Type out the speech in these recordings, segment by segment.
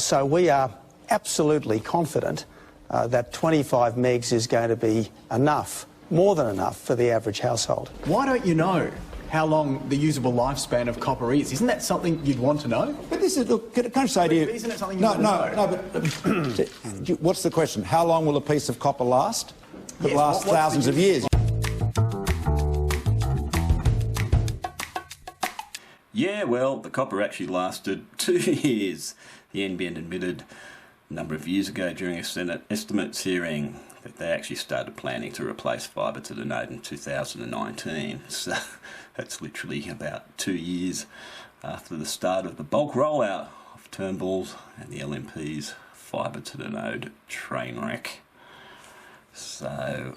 So we are absolutely confident that 25 megs is going to be enough, more than enough, for the average household. Why don't you know how long the usable lifespan of copper is? Isn't that something you'd want to know? But this is, look, can I say to you... Isn't it something you want to know? No, but what's the question? How long will a piece of copper last? It Yes, lasts thousands of years. Yeah, well, the copper actually lasted 2 years. The NBN admitted a number of years ago during a Senate estimates hearing that they actually started planning to replace fibre to the node in 2019. So that's literally about 2 years after the start of the bulk rollout of Turnbull's and the LNP's fibre to the node train wreck. So,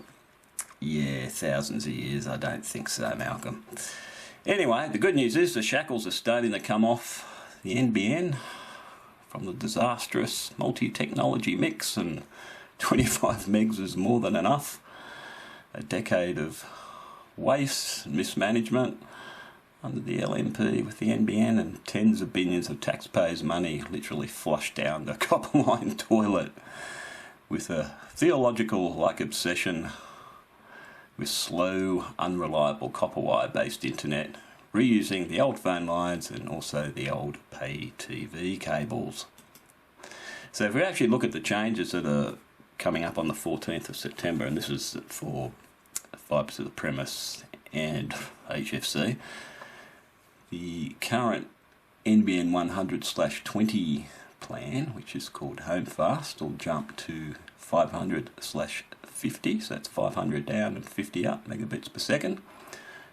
yeah, thousands of years, I don't think so, Malcolm. Anyway, the good news is the shackles are starting to come off the NBN from the disastrous multi-technology mix, and 25 megs is more than enough. A decade of waste and mismanagement under the LNP with the NBN, and tens of billions of taxpayers' money literally flushed down the copper line toilet with a theological-like obsession with slow, unreliable copper wire-based internet, reusing the old phone lines and also the old pay TV cables. So if we actually look at the changes that are coming up on the 14th of September, and this is for fibre to the premise and HFC, the current NBN 100/20 plan, which is called Home Fast, will jump to 500/50, so that's 500 down and 50 up megabits per second.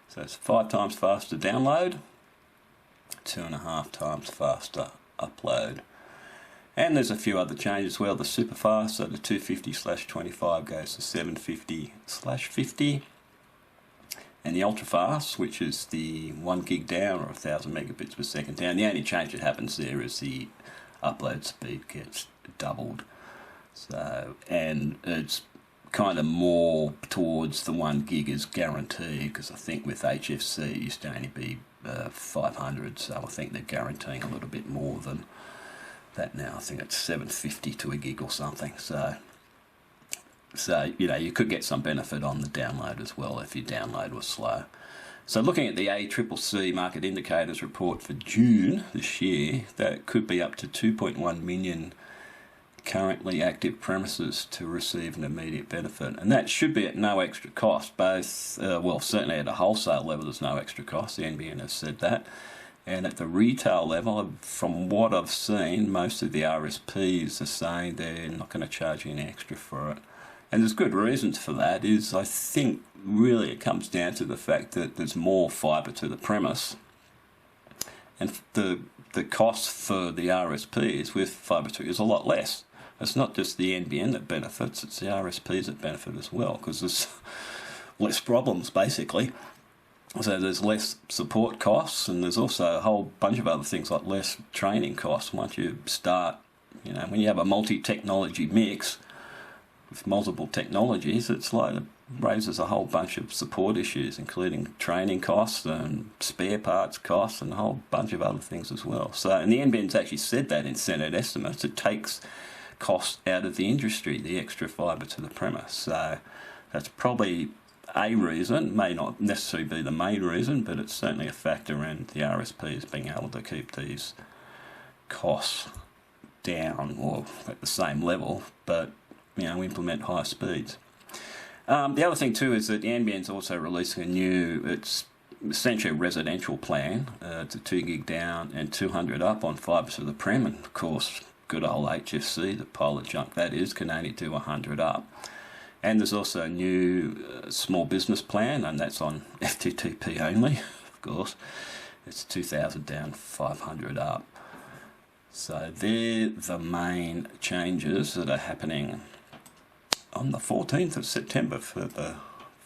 So it's 5 times faster download, 2.5 times faster upload. And there's a few other changes as well. The super fast, so the 250/25 goes to 750/50. And the ultra fast, which is the 1 gig down or 1,000 megabits per second down. The only change that happens there is the upload speed gets doubled. So, and it's kind of more towards the 1 gig is guaranteed, because I think with HFC it used to only be 500, so I think they're guaranteeing a little bit more than that now. I think it's 750 to a gig or something. So you know, you could get some benefit on the download as well if your download was slow. So looking at the ACCC market indicators report for June this year, that could be up to 2.1 million currently active premises to receive an immediate benefit, and that should be at no extra cost. Both, well, certainly at a wholesale level there's no extra cost, the NBN has said that, and at the retail level, from what I've seen, most of the RSPs are saying they're not going to charge you any extra for it. And there's good reasons for that. Is I think really it comes down to the fact that there's more fibre to the premise, and the cost for the RSPs with fibre to is a lot less. It's not just the NBN that benefits, it's the RSPs that benefit as well, because there's less problems basically. So there's less support costs, and there's also a whole bunch of other things like less training costs once you start. You know, when you have a multi-technology mix with multiple technologies, it's like it raises a whole bunch of support issues, including training costs and spare parts costs and a whole bunch of other things as well. So, and the NBN's actually said that in Senate estimates, it takes costs out of the industry, the extra fibre to the premise. So that's probably a reason, may not necessarily be the main reason, but it's certainly a factor in the RSPs being able to keep these costs down or at the same level, but you know, implement higher speeds. The other thing too is that the NBN's also releasing a new, it's essentially a residential plan. It's a 2 gig down and 200 up on fibre to the prem, and of course good old HFC, the pile of junk that is, can only do 100 up. And there's also a new small business plan, and that's on FTTP only, of course. It's 2,000 down, 500 up. So they're the main changes that are happening on the 14th of September for the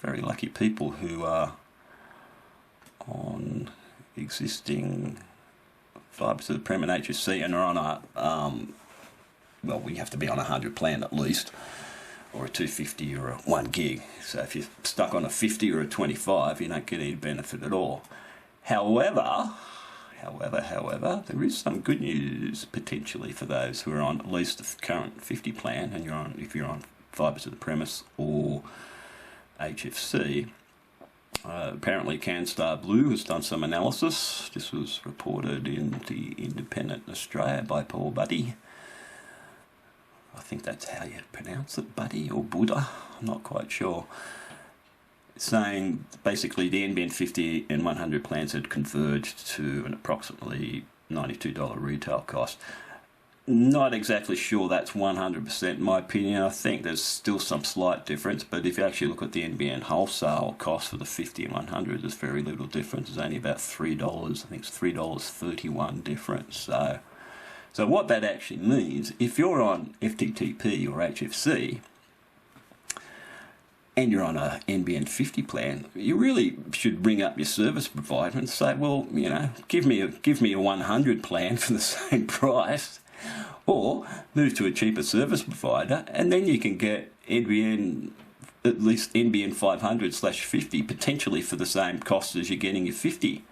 very lucky people who are on existing fibre to the prem and HFC and are on a, well, we have to be on a 100 plan at least, or a 250 or a 1 gig. So if you're stuck on a 50 or a 25, you don't get any benefit at all. However, However, there is some good news potentially for those who are on at least the current 50 plan, and if you're on fibre to the premise or HFC. Apparently CanStar Blue has done some analysis. This was reported in the Independent Australia by Paul Buddy. I think that's how you pronounce it, Buddy, or Buddha, I'm not quite sure. Saying basically the NBN 50 and 100 plans had converged to an approximately $92 retail cost. Not exactly sure that's 100% in my opinion. I think there's still some slight difference, but if you actually look at the NBN wholesale cost for the 50 and 100, there's very little difference. It's only about $3. I think it's $3.31 difference. So what that actually means, if you're on FTTP or HFC, and you're on a NBN 50 plan, you really should ring up your service provider and say, well, you know, give me a 100 plan for the same price, or move to a cheaper service provider, and then you can get NBN, at least NBN 500/50, potentially for the same cost as you're getting your 50.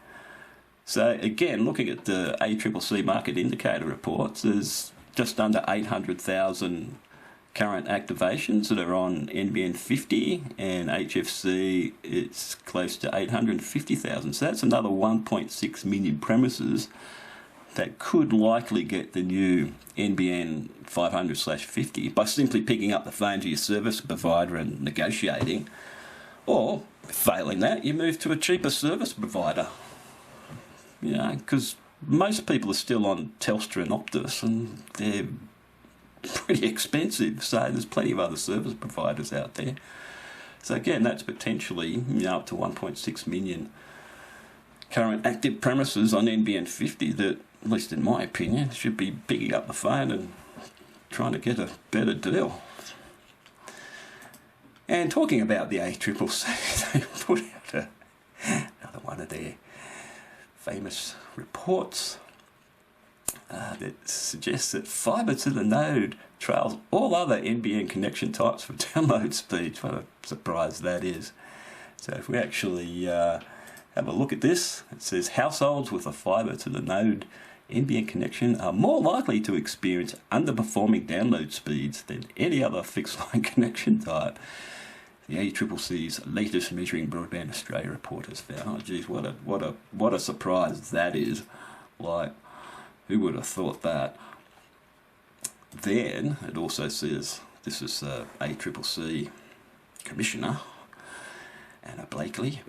So again, looking at the ACCC market indicator reports, there's just under 800,000 current activations that are on NBN 50, and HFC it's close to 850,000. So that's another 1.6 million premises that could likely get the new NBN 500/50 by simply picking up the phone to your service provider and negotiating. Or, failing that, you move to a cheaper service provider. You know, because most people are still on Telstra and Optus, and they're pretty expensive, so there's plenty of other service providers out there. So again, that's potentially up to 1.6 million current active premises on NBN 50 that, at least in my opinion, should be picking up the phone and trying to get a better deal. And talking about the ACCC, they put out another one of their famous reports that suggests that fibre to the node trails all other NBN connection types for download speeds. What a surprise that is. So if we actually have a look at this, it says households with a fibre to the node NBN connection are more likely to experience underperforming download speeds than any other fixed line connection type. The ACCC's latest Measuring Broadband Australia report has found. Oh geez, what a surprise that is. Like, who would have thought that? Then it also says, this is ACCC Commissioner Anna Blakey,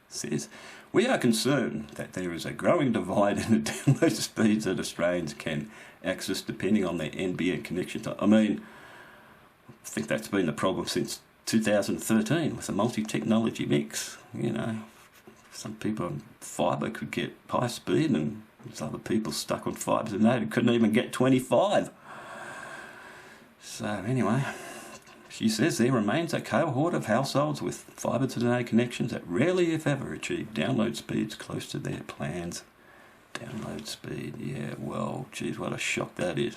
says, we are concerned that there is a growing divide in the download speeds that Australians can access depending on their NBN connection type. I mean, I think that's been the problem since 2013 with a multi-technology mix. You know, some people on fibre could get high speed, and there's other people stuck on fibre to the node who couldn't even get 25. So anyway, she says there remains a cohort of households with fibre to the node connections that rarely, if ever, achieve download speeds close to their plans. Download speed, yeah, well, geez, what a shock that is.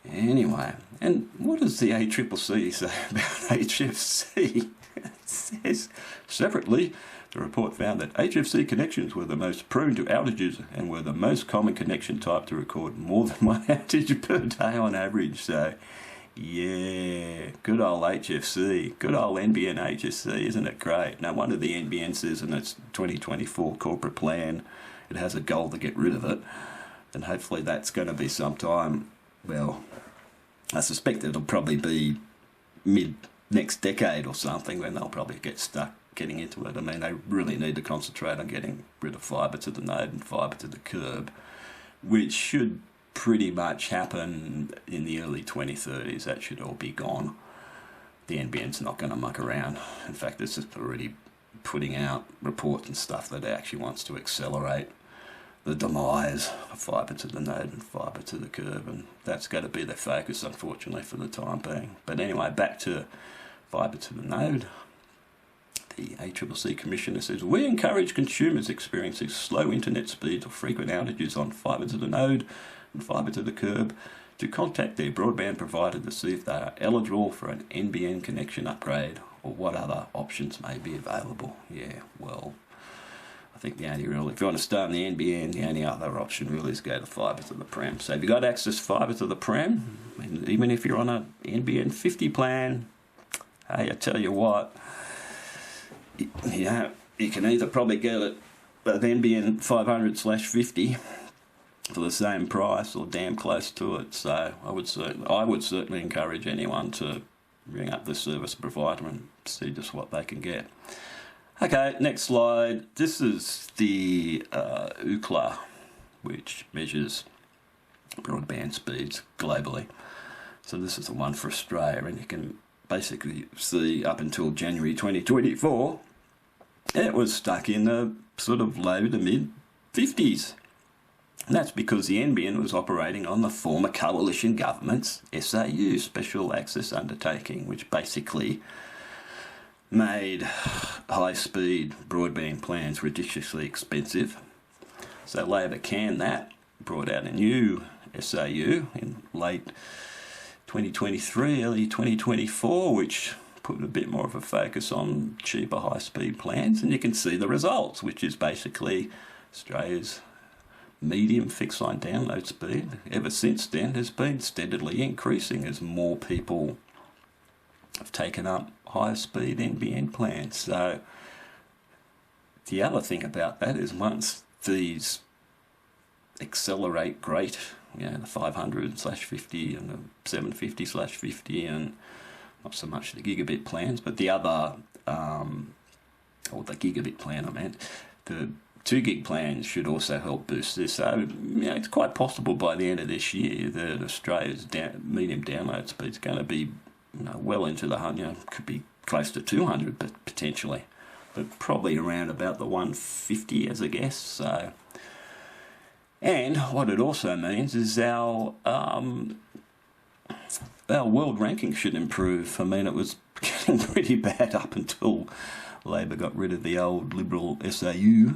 Anyway, and what does the ACCC say about HFC? It says, separately, the report found that HFC connections were the most prone to outages and were the most common connection type to record more than one outage per day on average. So, yeah, good old HFC, good old NBN HFC, isn't it great? No wonder the NBN says in its 2024 corporate plan it has a goal to get rid of it, and hopefully that's going to be sometime, well, I suspect it'll probably be mid next decade or something when they'll probably get stuck getting into it. I mean, they really need to concentrate on getting rid of fibre to the node and fibre to the curb, which should pretty much happen in the early 2030s. That should all be gone. The NBN's not going to muck around. In fact, it's just already putting out reports and stuff that it actually wants to accelerate the demise of fibre to the node and fibre to the curb, and that's got to be their focus, unfortunately, for the time being. But anyway, back to fibre to the node. The ACCC Commissioner says, we encourage consumers experiencing slow internet speeds or frequent outages on fibre to the node and fibre to the curb to contact their broadband provider to see if they are eligible for an NBN connection upgrade or what other options may be available. Yeah, well, I think the only real, if you want to stay on the NBN, the only other option really is go to fibre to the prem. So if you've got access to fibre to the prem, and even if you're on a NBN 50 plan, hey, I tell you what, you know, you can either probably get it at NBN 500/50 for the same price or damn close to it. So I would certainly encourage anyone to ring up the service provider and see just what they can get. Okay, next slide. This is the Ookla, which measures broadband speeds globally. So this is the one for Australia, and you can basically see up until January 2024, it was stuck in the sort of low to mid 50s. And that's because the NBN was operating on the former coalition government's SAU, Special Access Undertaking, which basically made high-speed broadband plans ridiculously expensive. So Labor canned that, brought out a new SAU in late 2023, early 2024, which put a bit more of a focus on cheaper high-speed plans, and you can see the results, which is basically Australia's medium fixed line download speed ever since then has been steadily increasing as more people have taken up higher speed NBN plans. So the other thing about that is once these accelerate great, you know, the 500/50 and the 750/50 and not so much the gigabit plans, but the other, or the gigabit plan I meant, the 2 gig plans should also help boost this. So, you know, it's quite possible by the end of this year that Australia's medium download speed is going to be, you know, well into the 100, could be close to 200 but potentially, but probably around about the 150 as a guess. So, and what it also means is our world ranking should improve. I mean, it was getting pretty bad up until Labor got rid of the old Liberal SAU.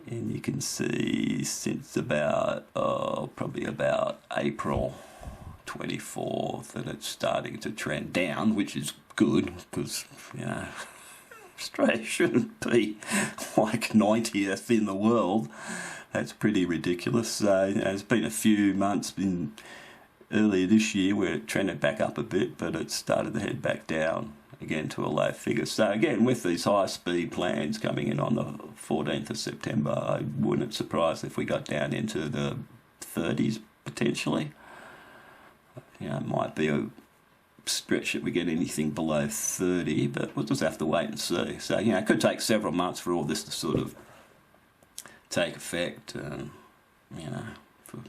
And you can see since about, probably about April 24 that it's starting to trend down, which is good because, you know, Australia shouldn't be like 90th in the world. That's pretty ridiculous. So, you know, there's been a few months earlier this year where it trended back up a bit, but it started to head back down again to a low figure. So again, with these high speed plans coming in on the 14th of September, I wouldn't surprise if we got down into the 30s potentially. You know, it might be a stretch that we get anything below 30, but we'll just have to wait and see. So, you know, it could take several months for all this to sort of take effect and, you know, for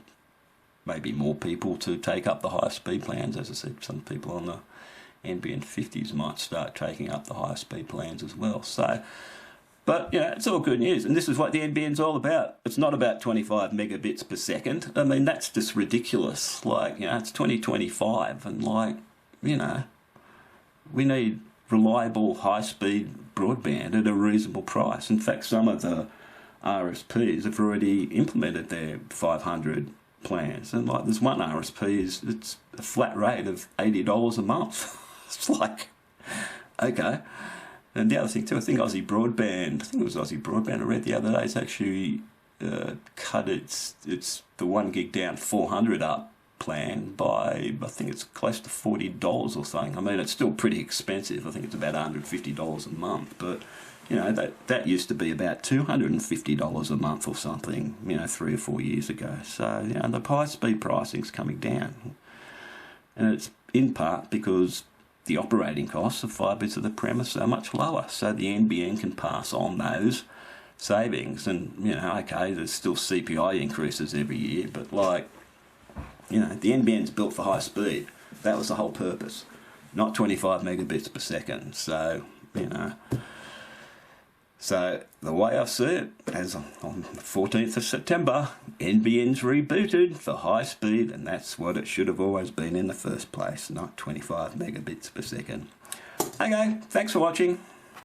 maybe more people to take up the higher speed plans. As I said, some people on the NBN 50s might start taking up the higher speed plans as well. So, but, you know, it's all good news. And this is what the NBN's all about. It's not about 25 megabits per second. I mean, that's just ridiculous. Like, you know, it's 2025 and, like, you know, we need reliable high-speed broadband at a reasonable price. In fact, some of the RSPs have already implemented their 500 plans. And, like, there's one RSP, it's a flat rate of $80 a month. It's like, okay. And the other thing too, I think it was Aussie Broadband, I read the other day, it's actually cut its the 1 gig down 400 up plan by, I think it's close to $40 or something. I mean, it's still pretty expensive. I think it's about $150 a month, but, you know, that used to be about $250 a month or something, you know, 3 or 4 years ago. So, you know, the high-speed pricing's coming down. And it's in part because the operating costs of fibre to the premise are much lower, so the NBN can pass on those savings. And, you know, okay, there's still CPI increases every year, but, like, you know, the NBN's built for high speed. That was the whole purpose, not 25 megabits per second. So, you know, so the way I see it, as on the 14th of September, NBN's rebooted for high speed, and that's what it should have always been in the first place, not 25 megabits per second. Okay, thanks for watching.